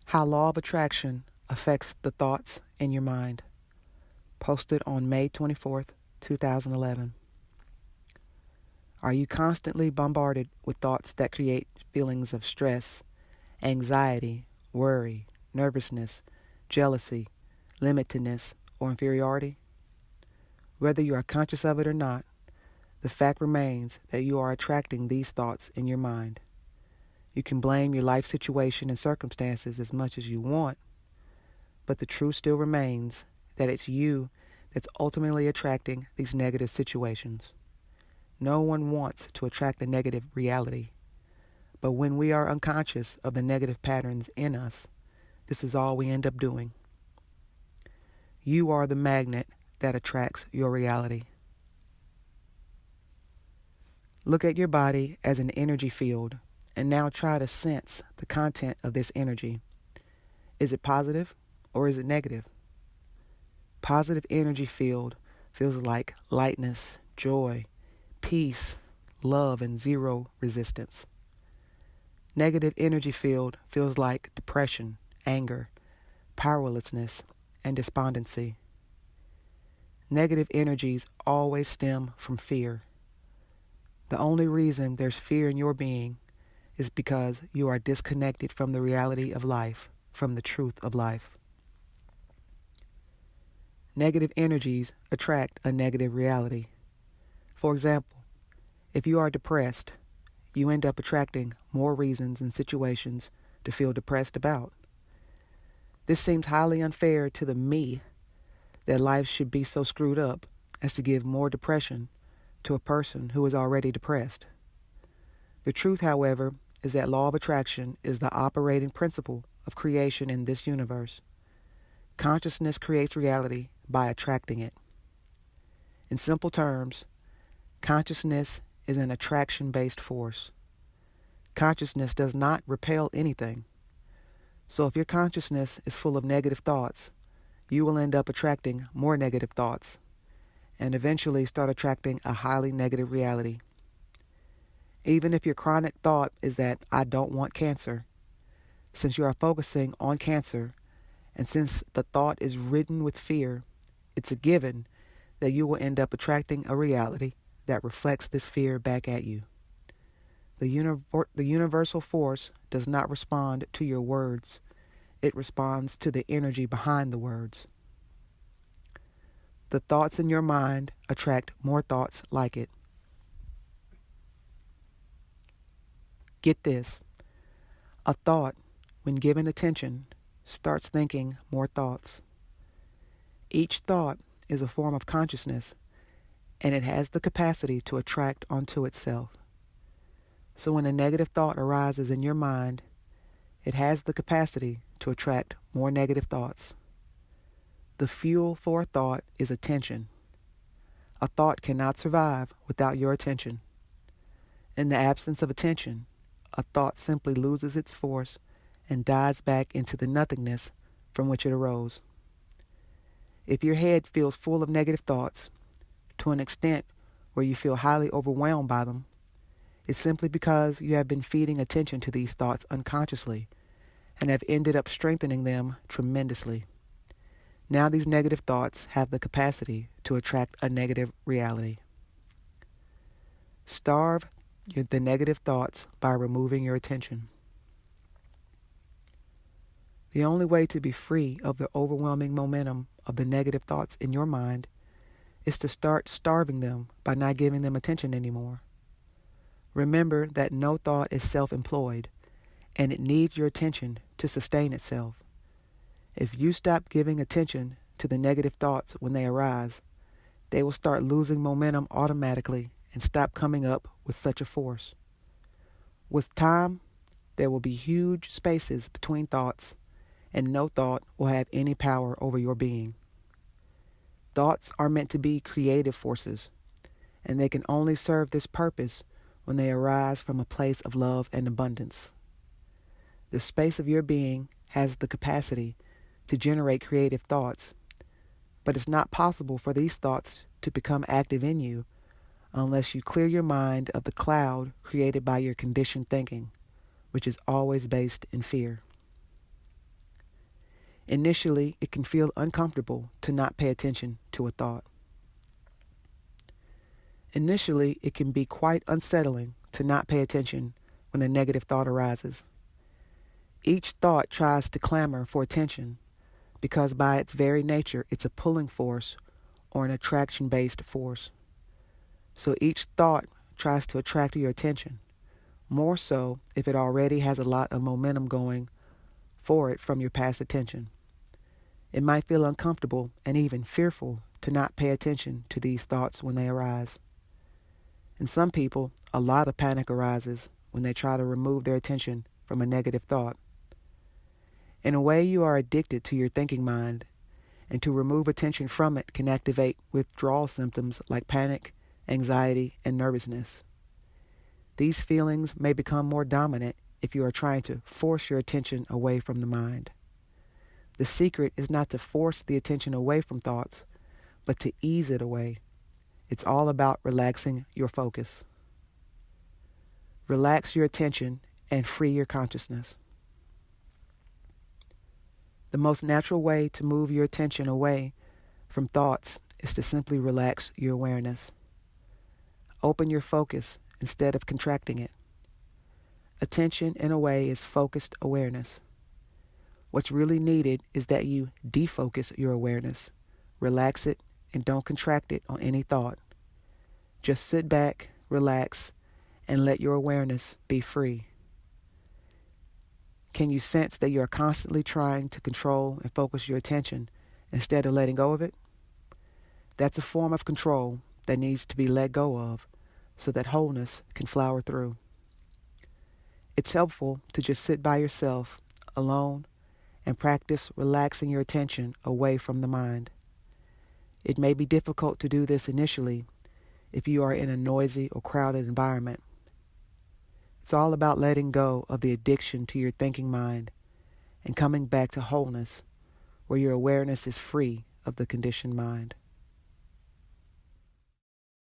How Law of Attraction Affects the Thoughts in Your Mind. Posted on May 24th, 2011. Are you constantly bombarded with thoughts that create feelings of stress, anxiety, worry, nervousness, jealousy, limitedness, or inferiority? Whether you are conscious of it or not, the fact remains that you are attracting these thoughts in your mind. You can blame your life situation and circumstances as much as you want, but the truth still remains that it's you that's ultimately attracting these negative situations. No one wants to attract a negative reality, but when we are unconscious of the negative patterns in us, this is all we end up doing. You are the magnet that attracts your reality. Look at your body as an energy field, and now try to sense the content of this energy. Is it positive or is it negative? Positive energy field feels like lightness, joy, peace, love, and zero resistance. Negative energy field feels like depression, anger, powerlessness, and despondency. Negative energies always stem from fear. The only reason there's fear in your being is because you are disconnected from the reality of life, from the truth of life. Negative energies attract a negative reality. For example, if you are depressed, you end up attracting more reasons and situations to feel depressed about. This seems highly unfair to the me that life should be so screwed up as to give more depression to a person who is already depressed. The truth, however, is that law of attraction is the operating principle of creation in this universe. Consciousness creates reality by attracting it. In simple terms, consciousness is an attraction-based force. Consciousness does not repel anything. So if your consciousness is full of negative thoughts, you will end up attracting more negative thoughts and eventually start attracting a highly negative reality. Even if your chronic thought is that I don't want cancer, since you are focusing on cancer, and since the thought is ridden with fear, it's a given that you will end up attracting a reality that reflects this fear back at you. The universal force does not respond to your words. It responds to the energy behind the words. The thoughts in your mind attract more thoughts like it. Get this. A thought, when given attention, starts thinking more thoughts. Each thought is a form of consciousness, and it has the capacity to attract onto itself. So when a negative thought arises in your mind, it has the capacity to attract more negative thoughts. The fuel for a thought is attention. A thought cannot survive without your attention. In the absence of attention, a thought simply loses its force and dies back into the nothingness from which it arose. If your head feels full of negative thoughts, to an extent where you feel highly overwhelmed by them, it's simply because you have been feeding attention to these thoughts unconsciously and have ended up strengthening them tremendously. Now these negative thoughts have the capacity to attract a negative reality. Starve the negative thoughts by removing your attention. The only way to be free of the overwhelming momentum of the negative thoughts in your mind is to start starving them by not giving them attention anymore. Remember that no thought is self-employed, and it needs your attention to sustain itself. If you stop giving attention to the negative thoughts when they arise, they will start losing momentum automatically and stop coming up with such a force. With time, there will be huge spaces between thoughts, and no thought will have any power over your being. Thoughts are meant to be creative forces, and they can only serve this purpose when they arise from a place of love and abundance. The space of your being has the capacity to generate creative thoughts, but it's not possible for these thoughts to become active in you unless you clear your mind of the cloud created by your conditioned thinking, which is always based in fear. Initially, it can feel uncomfortable to not pay attention to a thought. Initially, it can be quite unsettling to not pay attention when a negative thought arises. Each thought tries to clamor for attention because by its very nature, it's a pulling force or an attraction-based force. So each thought tries to attract your attention, more so if it already has a lot of momentum going for it from your past attention. It might feel uncomfortable and even fearful to not pay attention to these thoughts when they arise. In some people, a lot of panic arises when they try to remove their attention from a negative thought. In a way, you are addicted to your thinking mind, and to remove attention from it can activate withdrawal symptoms like panic, anxiety, and nervousness. These feelings may become more dominant if you are trying to force your attention away from the mind. The secret is not to force the attention away from thoughts, but to ease it away. It's all about relaxing your focus. Relax your attention and free your consciousness. The most natural way to move your attention away from thoughts is to simply relax your awareness. Open your focus instead of contracting it. Attention, in a way, is focused awareness. What's really needed is that you defocus your awareness, relax it, and don't contract it on any thought. Just sit back, relax, and let your awareness be free. Can you sense that you are constantly trying to control and focus your attention instead of letting go of it? That's a form of control that needs to be let go of so that wholeness can flower through. It's helpful to just sit by yourself, alone, and practice relaxing your attention away from the mind. It may be difficult to do this initially if you are in a noisy or crowded environment. It's all about letting go of the addiction to your thinking mind and coming back to wholeness, where your awareness is free of the conditioned mind.